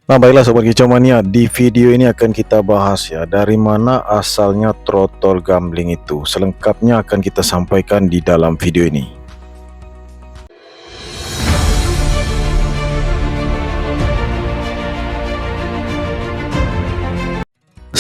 Nah, baiklah Sobat Kicau Mania, di video ini akan kita bahas ya dari mana asalnya trotol gambling itu. Selengkapnya akan kita sampaikan di dalam video ini.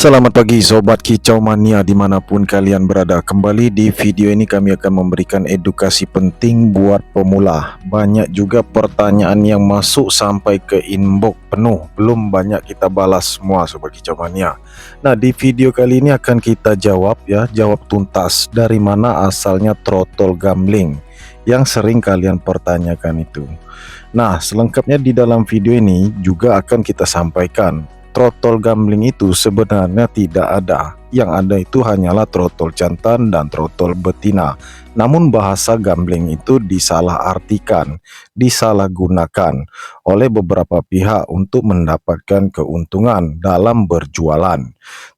Selamat pagi Sobat Kicau Mania dimanapun kalian berada. Kembali di video ini kami akan memberikan edukasi penting buat pemula. Banyak juga pertanyaan yang masuk sampai ke inbox penuh, belum banyak kita balas semua Sobat Kicau Mania. Nah, di video kali ini akan kita jawab ya, jawab tuntas dari mana asalnya trotol gambling yang sering kalian pertanyakan itu. Nah, selengkapnya di dalam video ini juga akan kita sampaikan trotol gambling itu sebenarnya tidak ada. Yang ada itu hanyalah trotol jantan dan trotol betina. Namun bahasa gambling itu disalahartikan, disalahgunakan oleh beberapa pihak untuk mendapatkan keuntungan dalam berjualan.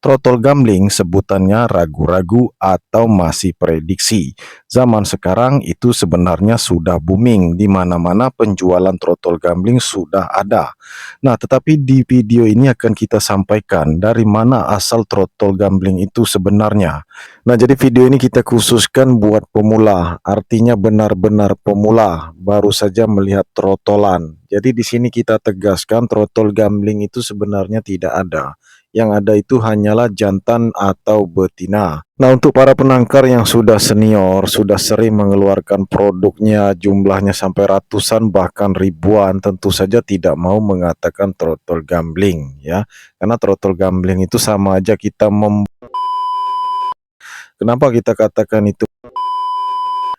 Trotol gambling sebutannya ragu-ragu atau masih prediksi. Zaman sekarang itu sebenarnya sudah booming, di mana-mana penjualan trotol gambling sudah ada. Nah, tetapi di video ini akan kita sampaikan dari mana asal trotol gambling itu sebenarnya. Nah, jadi video ini kita khususkan buat pemula, artinya benar-benar pemula, baru saja melihat trotolan. Jadi di sini kita tegaskan trotol gambling itu sebenarnya tidak ada. Yang ada itu hanyalah jantan atau betina. Nah, untuk para penangkar yang sudah senior, sudah sering mengeluarkan produknya, jumlahnya sampai ratusan bahkan ribuan, tentu saja tidak mau mengatakan trotol gambling ya. Karena trotol gambling itu sama aja kita Kenapa kita katakan itu?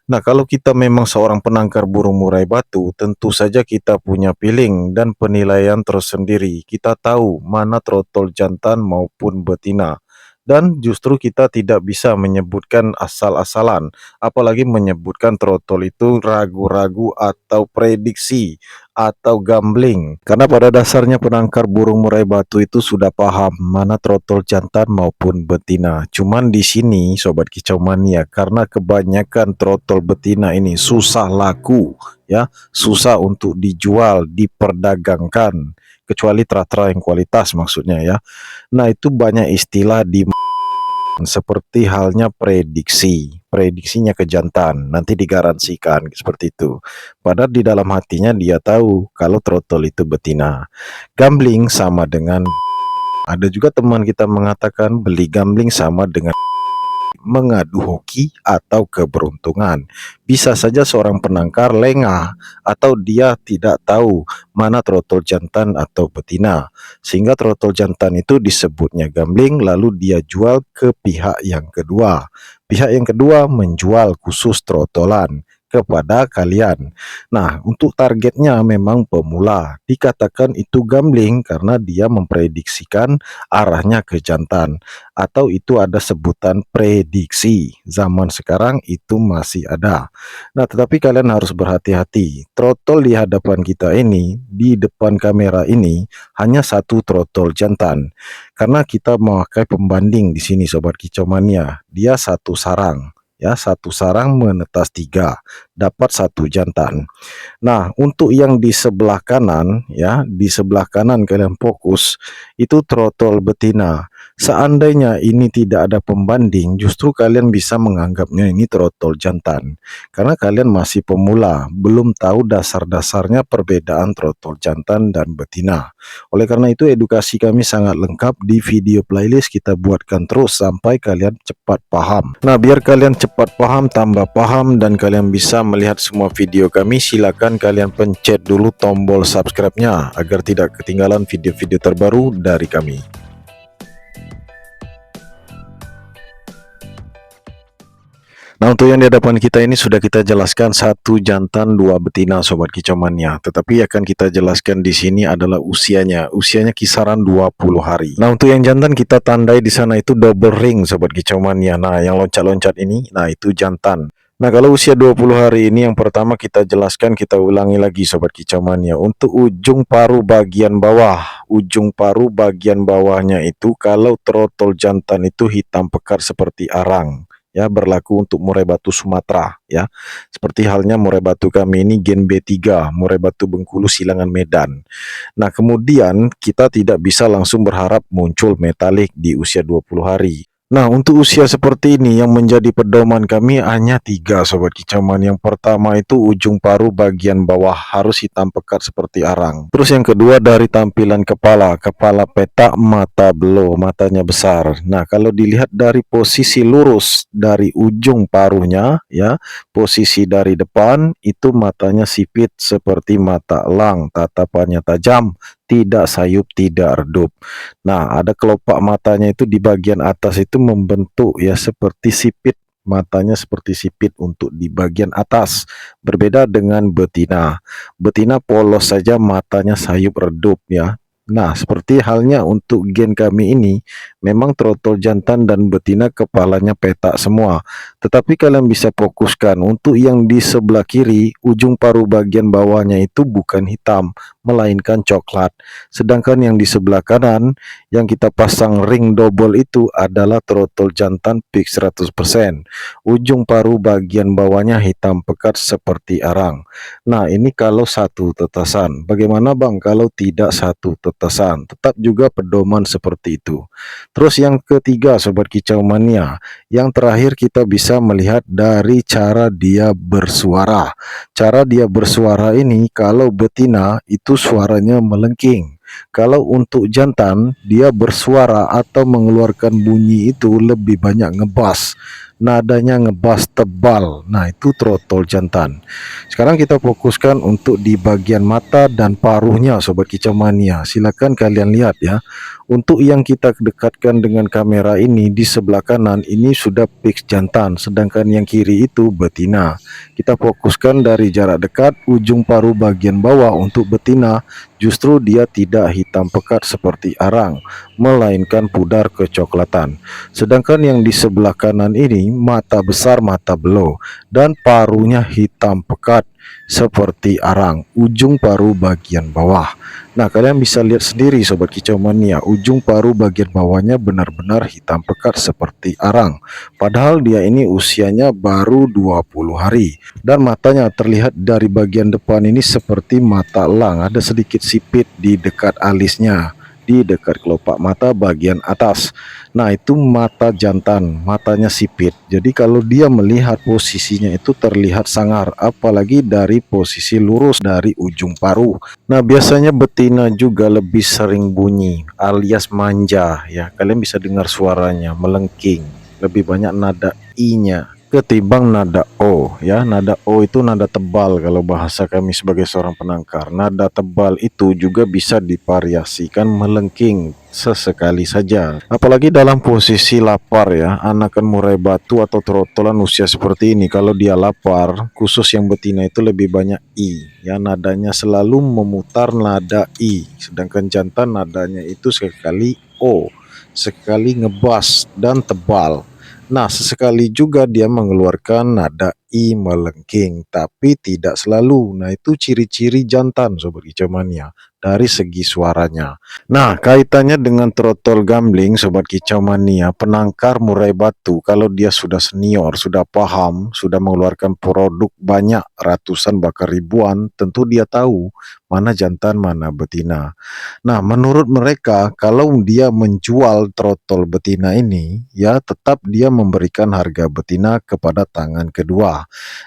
Nah, kalau kita memang seorang penangkar burung murai batu, tentu saja kita punya feeling dan penilaian tersendiri. Kita tahu mana trotol jantan maupun betina. Dan justru kita tidak bisa menyebutkan asal-asalan, apalagi menyebutkan trotol itu ragu-ragu atau prediksi atau gambling. Karena pada dasarnya penangkar burung murai batu itu sudah paham mana trotol jantan maupun betina. Cuman di sini Sobat Kicau Mania, karena kebanyakan trotol betina ini susah laku ya, susah untuk dijual, diperdagangkan, kecuali tratra yang kualitas maksudnya ya. Nah, itu banyak istilah di seperti halnya prediksinya ke jantan, nanti digaransikan seperti itu. Padahal di dalam hatinya dia tahu kalau trotol itu betina. Gambling sama dengan ada juga teman kita mengatakan beli gambling sama dengan mengadu hoki atau keberuntungan. Bisa saja seorang penangkar lengah atau dia tidak tahu mana trotol jantan atau betina, sehingga trotol jantan itu disebutnya gambling, lalu dia jual ke pihak yang kedua. Pihak yang kedua menjual khusus trotolan kepada kalian. Nah, untuk targetnya memang pemula. Dikatakan itu gambling karena dia memprediksikan arahnya ke jantan, atau itu ada sebutan prediksi. Zaman sekarang itu masih ada. Nah, tetapi kalian harus berhati-hati. Trotol di hadapan kita ini, di depan kamera ini, hanya satu trotol jantan. Karena kita memakai pembanding di sini Sobat Kicau Mania. Dia satu sarang. Ya, satu sarang menetas 3, dapat satu jantan. Nah, untuk yang di sebelah kanan ya, di sebelah kanan kalian fokus itu trotol betina. Seandainya ini tidak ada pembanding, justru kalian bisa menganggapnya ini trotol jantan. Karena kalian masih pemula, belum tahu dasar-dasarnya perbedaan trotol jantan dan betina. Oleh karena itu edukasi kami sangat lengkap di video playlist, kita buatkan terus sampai kalian cepat paham. Nah, biar kalian cepat paham, tambah paham, dan kalian bisa melihat semua video kami, silakan kalian pencet dulu tombol subscribe-nya agar tidak ketinggalan video-video terbaru dari kami. Nah, untuk yang di hadapan kita ini sudah kita jelaskan satu jantan dua betina Sobat Kicau Mania. Tetapi akan kita jelaskan di sini adalah usianya. Usianya kisaran 20 hari. Nah, untuk yang jantan kita tandai di sana itu double ring Sobat Kicau Mania. Nah, yang loncat-loncat ini, nah itu jantan. Nah, kalau usia 20 hari ini yang pertama kita jelaskan, kita ulangi lagi Sobat Kicau Mania. Untuk ujung paruh bagian bawah, ujung paruh bagian bawahnya itu kalau trotol jantan itu hitam pekat seperti arang. ya, berlaku untuk murai batu Sumatera ya. Seperti halnya murai batu kami ini gen B3, murai batu Bengkulu Silangan Medan. Nah, kemudian kita tidak bisa langsung berharap muncul metalik di usia 20 hari. Nah, untuk usia seperti ini yang menjadi pedoman kami hanya tiga, Sobat Kicauan. Yang pertama itu ujung paruh bagian bawah harus hitam pekat seperti arang. Terus yang kedua dari tampilan kepala, kepala petak, mata belo, matanya besar. Nah, kalau dilihat dari posisi lurus dari ujung paruhnya, ya, posisi dari depan itu matanya sipit seperti mata elang, tatapannya tajam, tidak sayup, tidak redup. Nah, ada kelopak matanya itu di bagian atas itu membentuk ya seperti sipit. Matanya seperti sipit untuk di bagian atas. Berbeda dengan betina. Betina polos saja, matanya sayup redup ya. Nah, seperti halnya untuk gen kami ini, memang trotol jantan dan betina kepalanya petak semua. Tetapi kalian bisa fokuskan untuk yang di sebelah kiri, ujung paruh bagian bawahnya itu bukan hitam, melainkan coklat. Sedangkan yang di sebelah kanan yang kita pasang ring double itu adalah trotol jantan fix 100%. Ujung paruh bagian bawahnya hitam pekat seperti arang. Nah, ini kalau satu tetesan. Bagaimana Bang kalau tidak satu tetesan? Tetap juga pedoman seperti itu. Terus yang ketiga, Sobat Kicau Mania, yang terakhir kita bisa melihat dari cara dia bersuara. Cara dia bersuara ini kalau betina itu suaranya melengking. Kalau untuk jantan, dia bersuara atau mengeluarkan bunyi itu lebih banyak ngebas. Nadanya ngebas tebal. Nah, itu trotol jantan. Sekarang kita fokuskan untuk di bagian mata dan paruhnya, Sobat Kicau Mania. Silakan kalian lihat ya. Untuk yang kita dekatkan dengan kamera ini di sebelah kanan ini sudah fix jantan, sedangkan yang kiri itu betina. Kita fokuskan dari jarak dekat, ujung paruh bagian bawah untuk betina justru dia tidak hitam pekat seperti arang, melainkan pudar kecoklatan. Sedangkan yang di sebelah kanan ini mata besar, mata belo, dan paruhnya hitam pekat seperti arang, ujung paruh bagian bawah. Nah, kalian bisa lihat sendiri Sobat Kicau Mania, ujung paruh bagian bawahnya benar-benar hitam pekat seperti arang. Padahal dia ini usianya baru 20 hari. Dan matanya terlihat dari bagian depan ini seperti mata elang, ada sedikit sipit di dekat alisnya, di dekat kelopak mata bagian atas. Nah, itu mata jantan, matanya sipit. Jadi kalau dia melihat posisinya itu terlihat sangar, apalagi dari posisi lurus dari ujung paruh. Nah, biasanya betina juga lebih sering bunyi alias manja ya. Kalian bisa dengar suaranya melengking, lebih banyak nada i-nya ketimbang nada O ya. Nada O itu nada tebal kalau bahasa kami sebagai seorang penangkar. Nada tebal itu juga bisa divariasikan melengking sesekali saja. Apalagi dalam posisi lapar ya, anakan murai batu atau trotolan usia seperti ini kalau dia lapar, khusus yang betina itu lebih banyak I ya, nadanya selalu memutar nada I. Sedangkan jantan nadanya itu sekali O, sekali ngebas dan tebal. Nah, sesekali juga dia mengeluarkan nada I melengking, tapi tidak selalu. Nah, itu ciri-ciri jantan Sobat Kicau Mania dari segi suaranya. Nah, kaitannya dengan trotol gambling Sobat Kicau Mania, penangkar murai batu kalau dia sudah senior, sudah paham, sudah mengeluarkan produk banyak ratusan bahkan ribuan, tentu dia tahu mana jantan, mana betina. Nah, menurut mereka kalau dia menjual trotol betina ini, ya tetap dia memberikan harga betina kepada tangan kedua.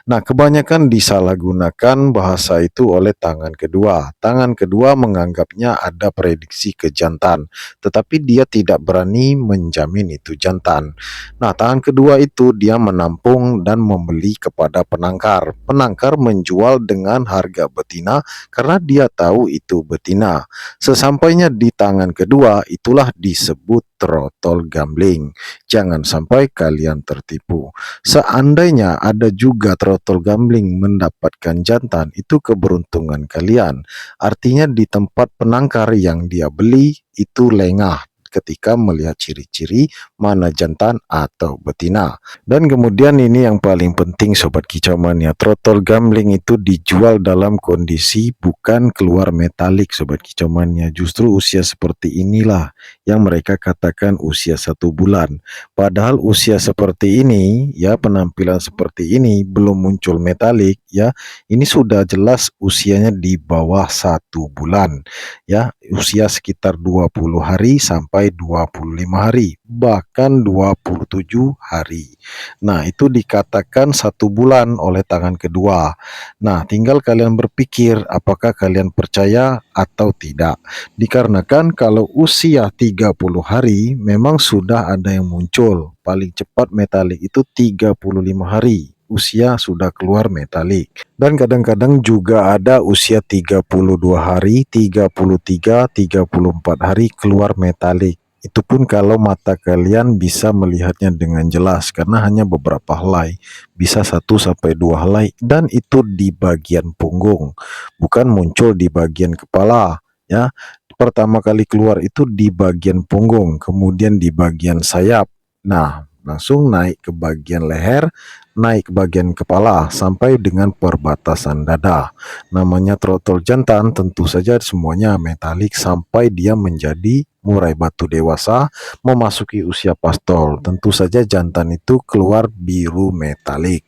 Nah, kebanyakan disalahgunakan bahasa itu oleh tangan kedua. Tangan kedua menganggapnya ada prediksi ke jantan, tetapi dia tidak berani menjamin itu jantan. Nah, tangan kedua itu dia menampung dan membeli kepada penangkar. Penangkar menjual dengan harga betina karena dia tahu itu betina. Sesampainya di tangan kedua, itulah disebut trotol gambling. Jangan sampai kalian tertipu. Seandainya ada juga trotol gambling mendapatkan jantan, itu keberuntungan kalian. Artinya di tempat penangkar yang dia beli itu lengah. ketika melihat ciri-ciri mana jantan atau betina. Dan kemudian ini yang paling penting Sobat Kicau Mania, trotol gambling itu dijual dalam kondisi bukan keluar metalik Sobat Kicau Mania. Justru usia seperti inilah yang mereka katakan usia 1 bulan. Padahal usia seperti ini ya, penampilan seperti ini belum muncul metalik ya, ini sudah jelas usianya di bawah 1 bulan ya, usia sekitar 20 hari sampai 25 hari, bahkan 27 hari. Nah, itu dikatakan 1 bulan oleh tangan kedua. Nah, tinggal kalian berpikir apakah kalian percaya atau tidak. Dikarenakan kalau usia 30 hari memang sudah ada yang muncul. Paling cepat metalik itu 35 hari. Usia sudah keluar metalik. Dan kadang-kadang juga ada usia 32 hari, 33, 34 hari keluar metalik. Itu pun kalau mata kalian bisa melihatnya dengan jelas, karena hanya beberapa helai, bisa 1-2 helai, dan itu di bagian punggung, bukan muncul di bagian kepala ya. Pertama kali keluar itu di bagian punggung, kemudian di bagian sayap. Nah, langsung naik ke bagian leher, naik ke bagian kepala sampai dengan perbatasan dada. Namanya trotol jantan, tentu saja semuanya metalik sampai dia menjadi murai batu dewasa, memasuki usia pastol. Tentu saja jantan itu keluar biru metalik.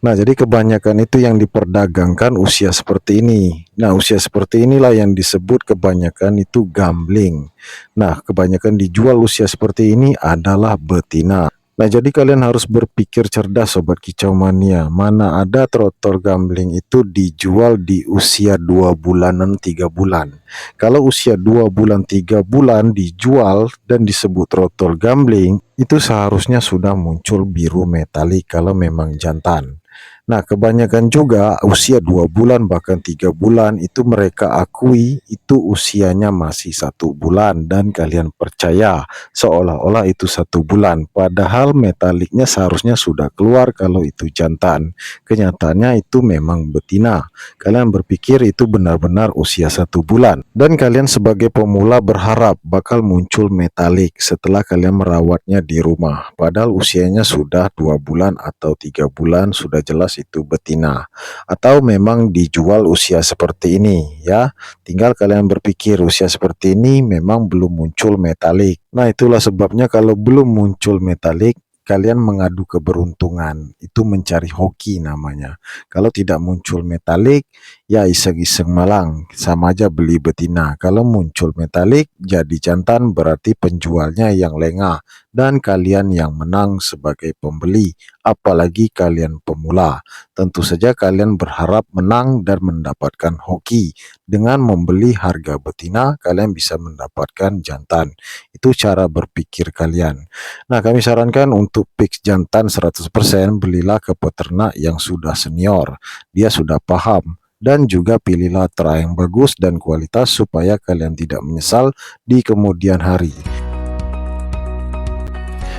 Nah, jadi kebanyakan itu yang diperdagangkan usia seperti ini. Nah, usia seperti inilah yang disebut kebanyakan itu gambling. Nah, kebanyakan dijual usia seperti ini adalah betina. Nah, jadi kalian harus berpikir cerdas Sobat Kicau Mania. Mana ada trotol gambling itu dijual di usia 2 bulanan 3 bulan. Kalau usia 2 bulan 3 bulan dijual dan disebut trotol gambling, itu seharusnya sudah muncul biru metalik kalau memang jantan. Nah, kebanyakan juga usia 2 bulan bahkan 3 bulan itu mereka akui itu usianya masih 1 bulan dan kalian percaya seolah-olah itu 1 bulan. Padahal metaliknya seharusnya sudah keluar kalau itu jantan. Kenyataannya itu memang betina. Kalian berpikir itu benar-benar usia 1 bulan. Dan kalian sebagai pemula berharap bakal muncul metalik setelah kalian merawatnya di rumah. Padahal usianya sudah 2 bulan atau 3 bulan, sudah jelas itu betina, atau memang dijual usia seperti ini ya. Tinggal kalian berpikir usia seperti ini memang belum muncul metalik. Nah, itulah sebabnya kalau belum muncul metalik kalian mengadu keberuntungan, itu mencari hoki namanya. Kalau tidak muncul metalik ya iseng-iseng malang, sama aja beli betina. Kalau muncul metalik jadi jantan, berarti penjualnya yang lengah dan kalian yang menang sebagai pembeli, apalagi kalian pemula. Tentu saja kalian berharap menang dan mendapatkan hoki. Dengan membeli harga betina kalian bisa mendapatkan jantan. Itu cara berpikir kalian. Nah, kami sarankan untuk fix jantan 100%, belilah ke peternak yang sudah senior. Dia sudah paham. Dan juga pilihlah tera yang bagus dan kualitas supaya kalian tidak menyesal di kemudian hari.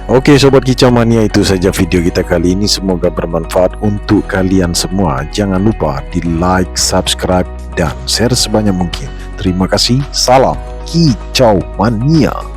Oke Sobat Kicau Mania, itu saja video kita kali ini. Semoga bermanfaat untuk kalian semua. Jangan lupa di like, subscribe, dan share sebanyak mungkin. Terima kasih. Salam Kicau Mania.